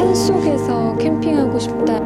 산속에서 캠핑하고 싶다.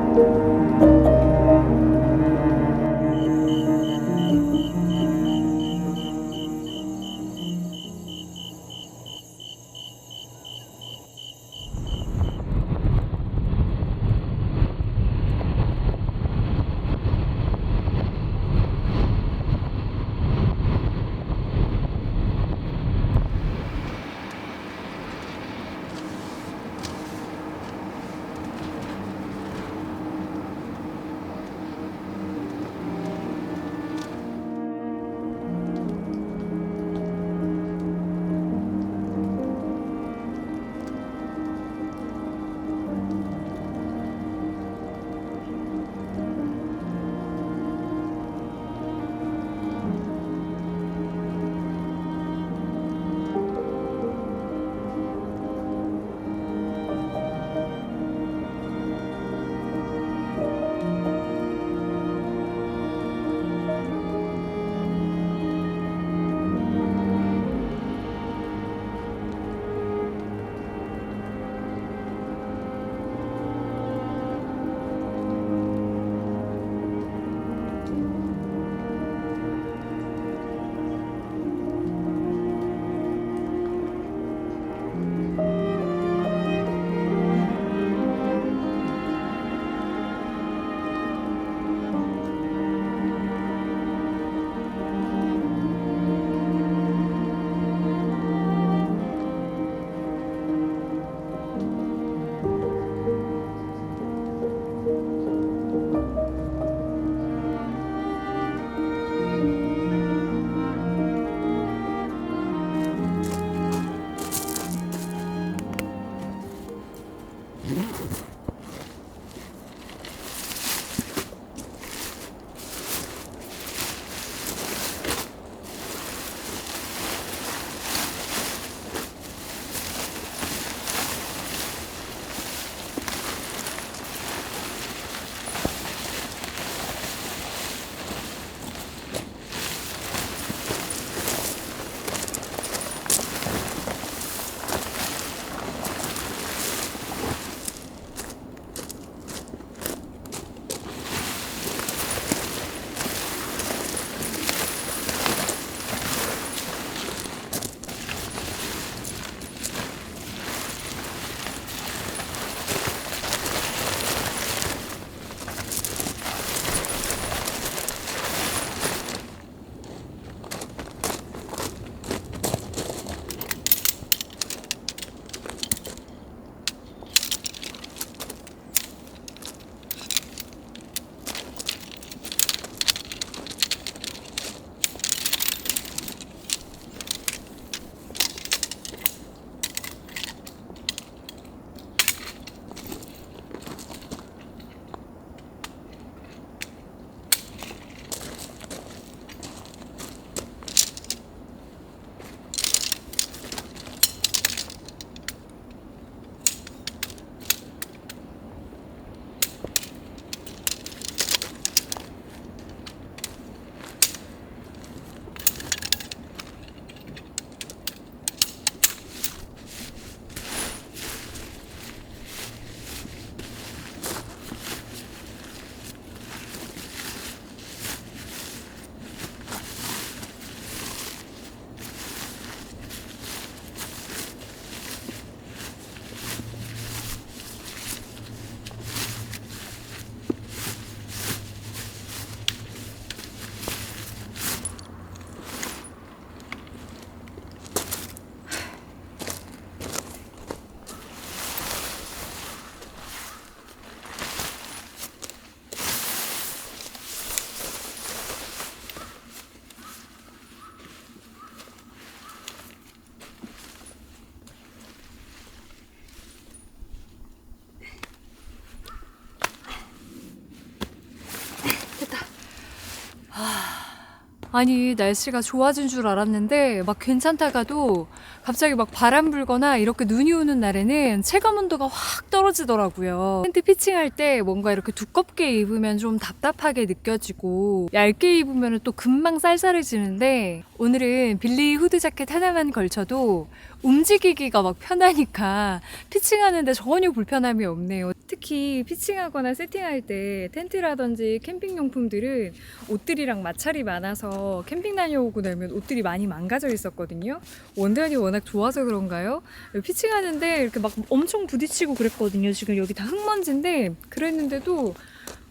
아니 날씨가 좋아진 줄 알았는데 막 괜찮다가도 갑자기 막 바람 불거나 이렇게 눈이 오는 날에는 체감 온도가 확 떨어지더라고요. 텐트 피칭할 때 뭔가 이렇게 두껍게 입으면 좀 답답하게 느껴지고 얇게 입으면 또 금방 쌀쌀해지는데 오늘은 빌리 후드 자켓 하나만 걸쳐도 움직이기가 막 편하니까 피칭하는데 전혀 불편함이 없네요. 특히 피칭하거나 세팅할 때 텐트라든지 캠핑용품들은 옷들이랑 마찰이 많아서 캠핑 다녀오고 나면 옷들이 많이 망가져 있었거든요. 원단이 워낙 좋아서 그런가요? 피칭하는데 이렇게 막 엄청 부딪히고 그랬거든요. 지금 여기 다 흙먼지인데 그랬는데도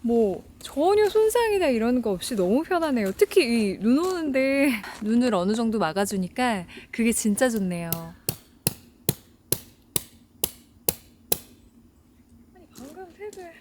뭐 전혀 손상이나 이런 거 없이 너무 편하네요. 특히 이 눈 오는데 눈을 어느 정도 막아주니까 그게 진짜 좋네요. 아니 방금 색을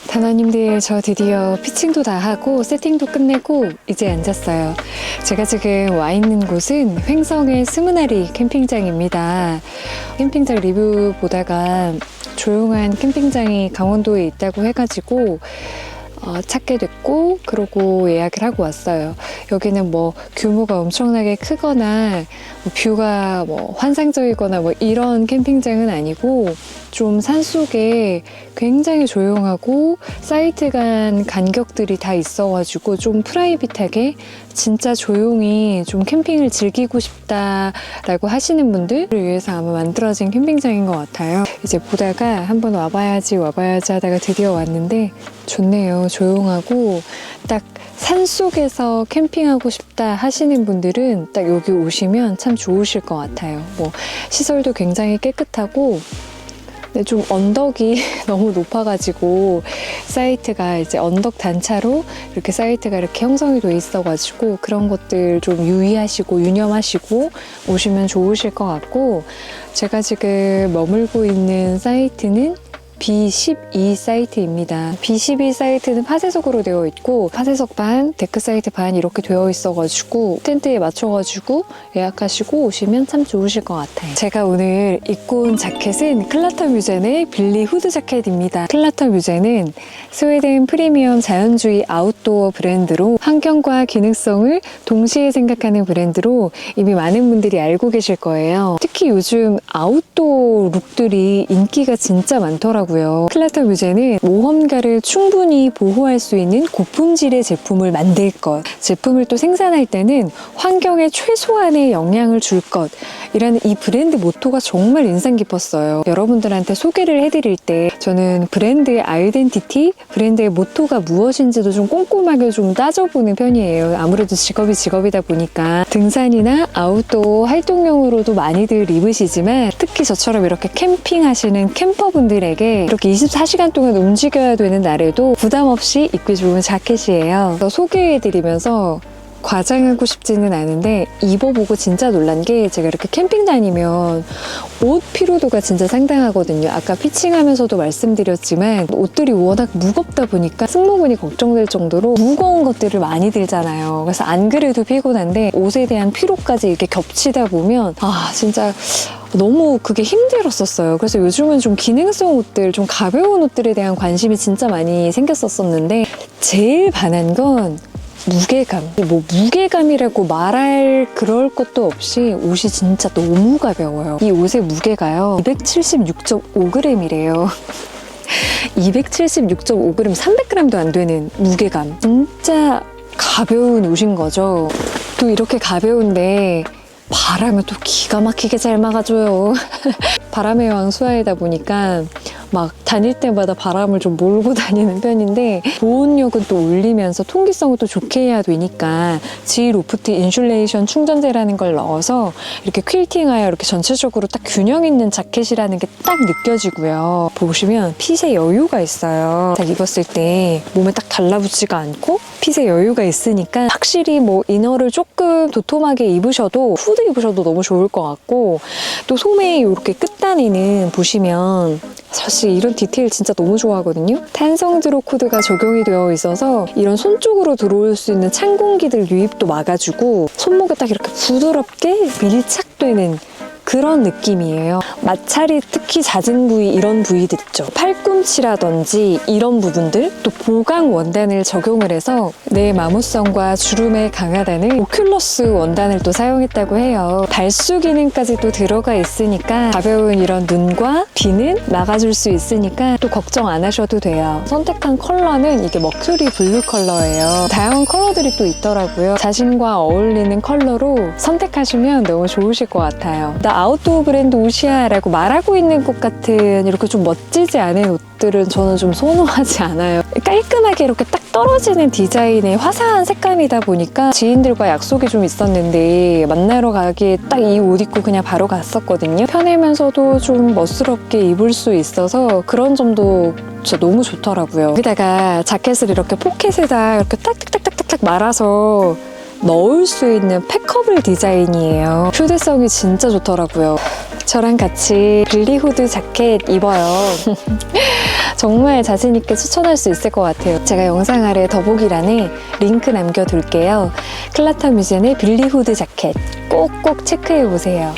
단원님들, 저 드디어 피칭도 다 하고 세팅도 끝내고 이제 앉았어요. 제가 지금 와 있는 곳은 횡성의 스무나리 캠핑장입니다. 캠핑장 리뷰 보다가 조용한 캠핑장이 강원도에 있다고 해가지고 찾게 됐고, 그러고 예약을 하고 왔어요. 여기는 뭐 규모가 엄청나게 크거나 뭐 뷰가 뭐 환상적이거나 뭐 이런 캠핑장은 아니고 좀 산속에 굉장히 조용하고 사이트 간 간격들이 다 있어가지고 좀 프라이빗하게 진짜 조용히 좀 캠핑을 즐기고 싶다라고 하시는 분들을 위해서 아마 만들어진 캠핑장인 것 같아요. 이제 보다가 한번 와봐야지 하다가 드디어 왔는데 좋네요. 조용하고 딱 산속에서 캠핑하고 싶다 하시는 분들은 딱 여기 오시면 참 좋으실 것 같아요. 뭐 시설도 굉장히 깨끗하고, 근데 좀 언덕이 너무 높아가지고 사이트가 이제 언덕 단차로 이렇게 사이트가 이렇게 형성이 돼 있어가지고 그런 것들 좀 유의하시고 유념하시고 오시면 좋으실 것 같고, 제가 지금 머물고 있는 사이트는 B12 사이트입니다. B12 사이트는 파쇄석으로 되어 있고 파쇄석 반, 데크 사이트 반 이렇게 되어 있어가지고 텐트에 맞춰가지고 예약하시고 오시면 참 좋으실 것 같아요. 제가 오늘 입고 온 자켓은 클라터 뮤젠의 빌리 후드 자켓입니다. 클라터 뮤젠은 스웨덴 프리미엄 자연주의 아웃도어 브랜드로 환경과 기능성을 동시에 생각하는 브랜드로 이미 많은 분들이 알고 계실 거예요. 특히 요즘 아웃도어 룩들이 인기가 진짜 많더라고요. 있더라고요. 클라터 뮤제는 모험가를 충분히 보호할 수 있는 고품질의 제품을 만들 것, 제품을 또 생산할 때는 환경에 최소한의 영향을 줄 것, 이라는 이 브랜드 모토가 정말 인상 깊었어요. 여러분들한테 소개를 해드릴 때 저는 브랜드의 아이덴티티, 브랜드의 모토가 무엇인지도 좀 꼼꼼하게 좀 따져보는 편이에요. 아무래도 직업이 직업이다 보니까 등산이나 아웃도어 활동용으로도 많이들 입으시지만 특히 저처럼 이렇게 캠핑하시는 캠퍼분들에게 이렇게 24시간 동안 움직여야 되는 날에도 부담 없이 입기 좋은 자켓이에요. 소개해드리면서 과장하고 싶지는 않은데 입어보고 진짜 놀란 게 제가 이렇게 캠핑 다니면 옷 피로도가 진짜 상당하거든요. 아까 피칭하면서도 말씀드렸지만 옷들이 워낙 무겁다 보니까 승모근이 걱정될 정도로 무거운 것들을 많이 들잖아요. 그래서 안 그래도 피곤한데 옷에 대한 피로까지 이렇게 겹치다 보면 진짜 너무 그게 힘들었었어요. 그래서 요즘은 좀 기능성 옷들, 좀 가벼운 옷들에 대한 관심이 진짜 많이 생겼었는데 제일 반한 건 무게감. 뭐 무게감이라고 말할 그럴 것도 없이 옷이 진짜 너무 가벼워요. 이 옷의 무게가요 276.5g이래요 276.5g, 300g도 안 되는 무게감. 진짜 가벼운 옷인 거죠. 또 이렇게 가벼운데 바람을 또 기가 막히게 잘 막아줘요. 바람의 왕 수아이다 보니까 막 다닐 때마다 바람을 좀 몰고 다니는 편인데 보온력은 또 올리면서 통기성을 또 좋게 해야 되니까 G 로프트 인슐레이션 충전재라는 걸 넣어서 이렇게 퀼팅하여 이렇게 전체적으로 딱 균형 있는 자켓이라는 게 딱 느껴지고요. 보시면 핏에 여유가 있어요. 딱 입었을 때 몸에 딱 달라붙지가 않고 핏에 여유가 있으니까 확실히 뭐 이너를 조금 도톰하게 입으셔도 후드 입으셔도 너무 좋을 것 같고 또 소매 이렇게 끝단에는 보시면 사실 이런 디테일 진짜 너무 좋아하거든요. 탄성 드로 코드가 적용이 되어 있어서 이런 손 쪽으로 들어올 수 있는 찬 공기들 유입도 막아주고 손목에 딱 이렇게 부드럽게 밀착되는 그런 느낌이에요. 마찰이 특히 잦은 부위, 이런 부위들 있죠. 팔꿈치라든지 이런 부분들, 또 보강 원단을 적용을 해서 내 마모성과 주름에 강하다는 오큘러스 원단을 또 사용했다고 해요. 발수 기능까지 또 들어가 있으니까 가벼운 이런 눈과 비는 막아줄 수 있으니까 또 걱정 안 하셔도 돼요. 선택한 컬러는 이게 머큐리 블루 컬러예요. 다양한 컬러들이 또 있더라고요. 자신과 어울리는 컬러로 선택하시면 너무 좋으실 것 같아요. 나 아웃도어 브랜드 옷이야 라고 말하고 있는 것 같은 이렇게 좀 멋지지 않은 옷들은 저는 좀 선호하지 않아요. 깔끔하게 이렇게 딱 떨어지는 디자인의 화사한 색감이다 보니까 지인들과 약속이 좀 있었는데 만나러 가기에 딱 이 옷 입고 그냥 바로 갔었거든요. 편하면서도 좀 멋스럽게 입을 수 있어서 그런 점도 진짜 너무 좋더라고요. 여기다가 자켓을 이렇게 포켓에다 이렇게 딱딱딱딱딱 말아서 넣을 수 있는 팩커블 디자인이에요. 휴대성이 진짜 좋더라고요. 저랑 같이 빌리 후드 자켓 입어요. 정말 자신있게 추천할 수 있을 것 같아요. 제가 영상 아래 더보기란에 링크 남겨둘게요. 클라터 뮤젠의 빌리 후드 자켓 꼭꼭 체크해보세요.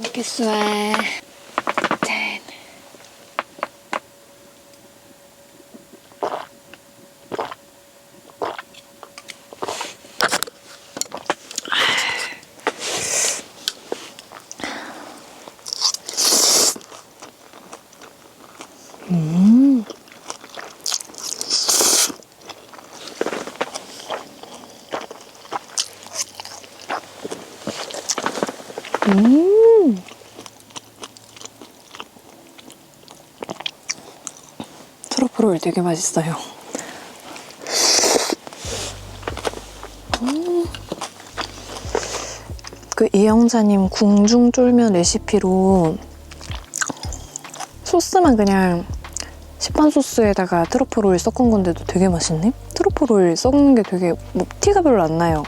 먹겠어. 짠. 음. 트러플 되게 맛있어요. 그 이영자님 궁중 쫄면 레시피로 소스만 그냥 시판 소스에다가 트러플 오일 섞은 건데도 되게 맛있네? 트러플 오일 섞는 게 되게 뭐 티가 별로 안 나요.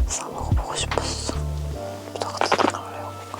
싸 먹어보고 싶었어. 나 같은 생각을 해볼까?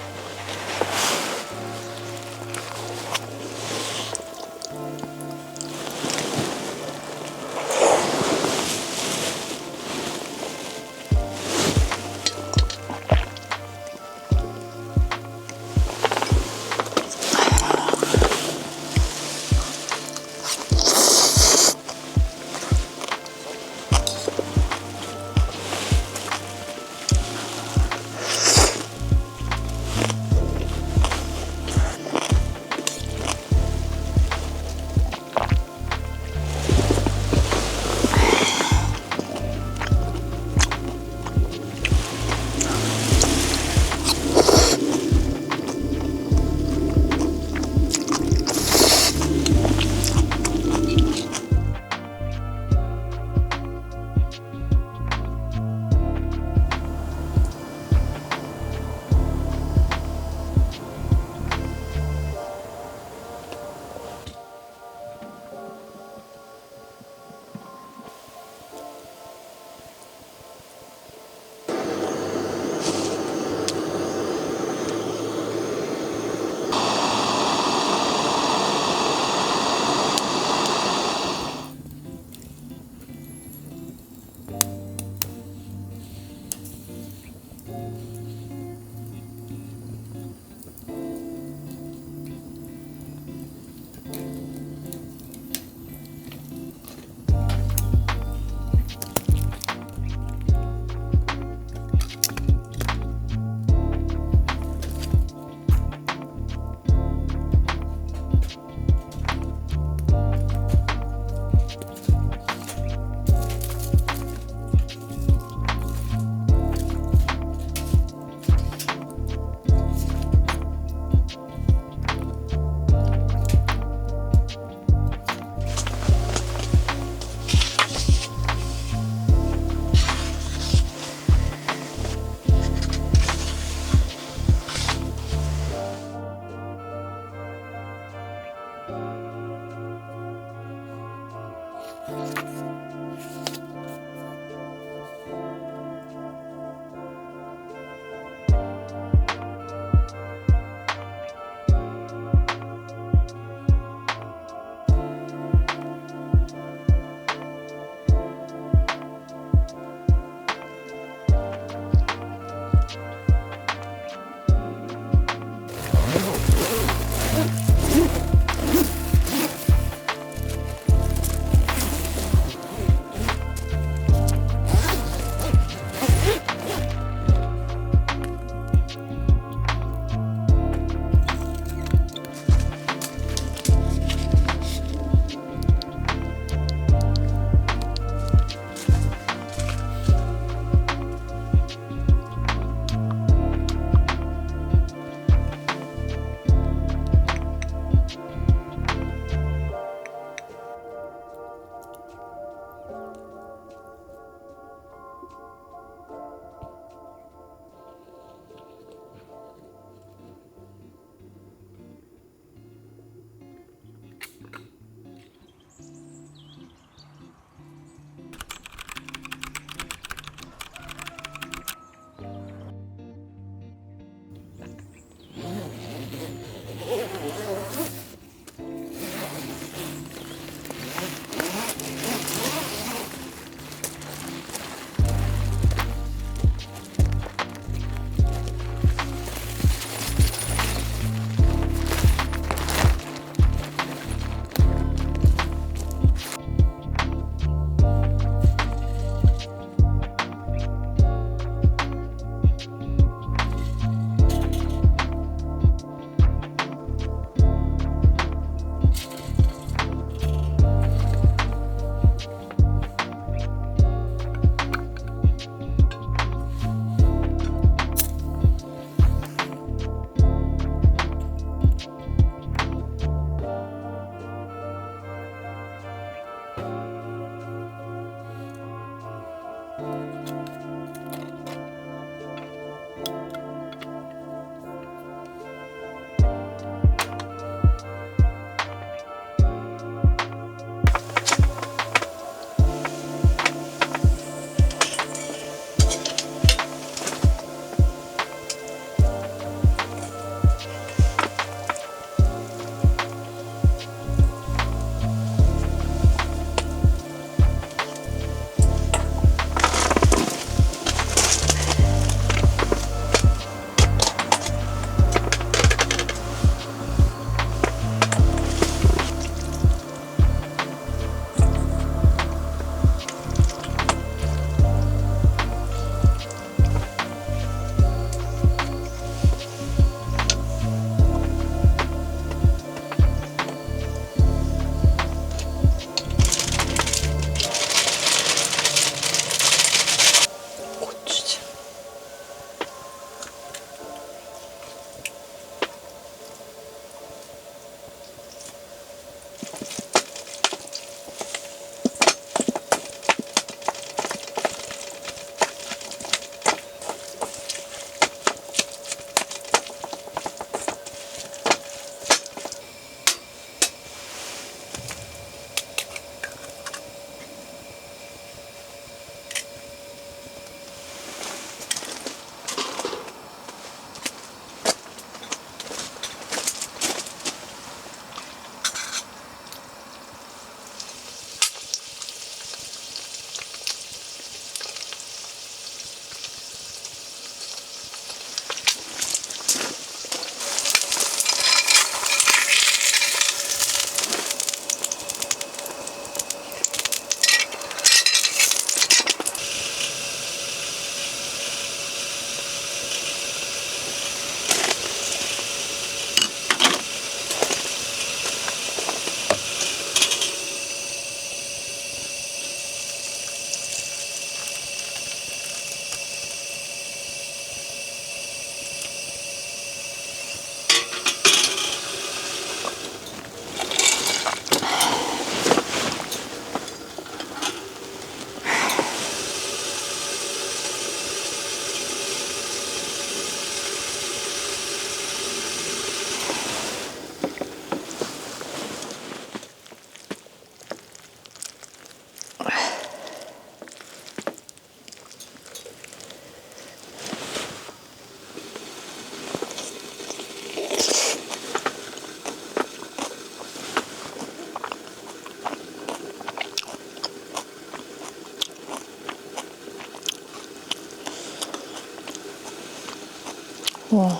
와.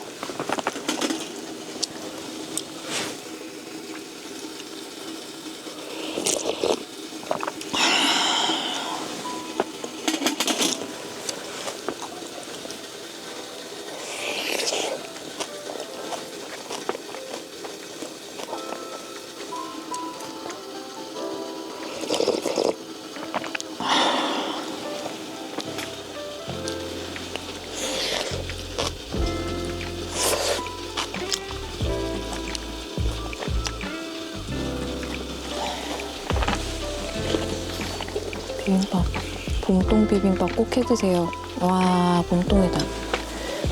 비빔밥, 봄동 비빔밥 꼭 해드세요. 와, 봄동이다.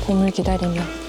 봄을 기다리며.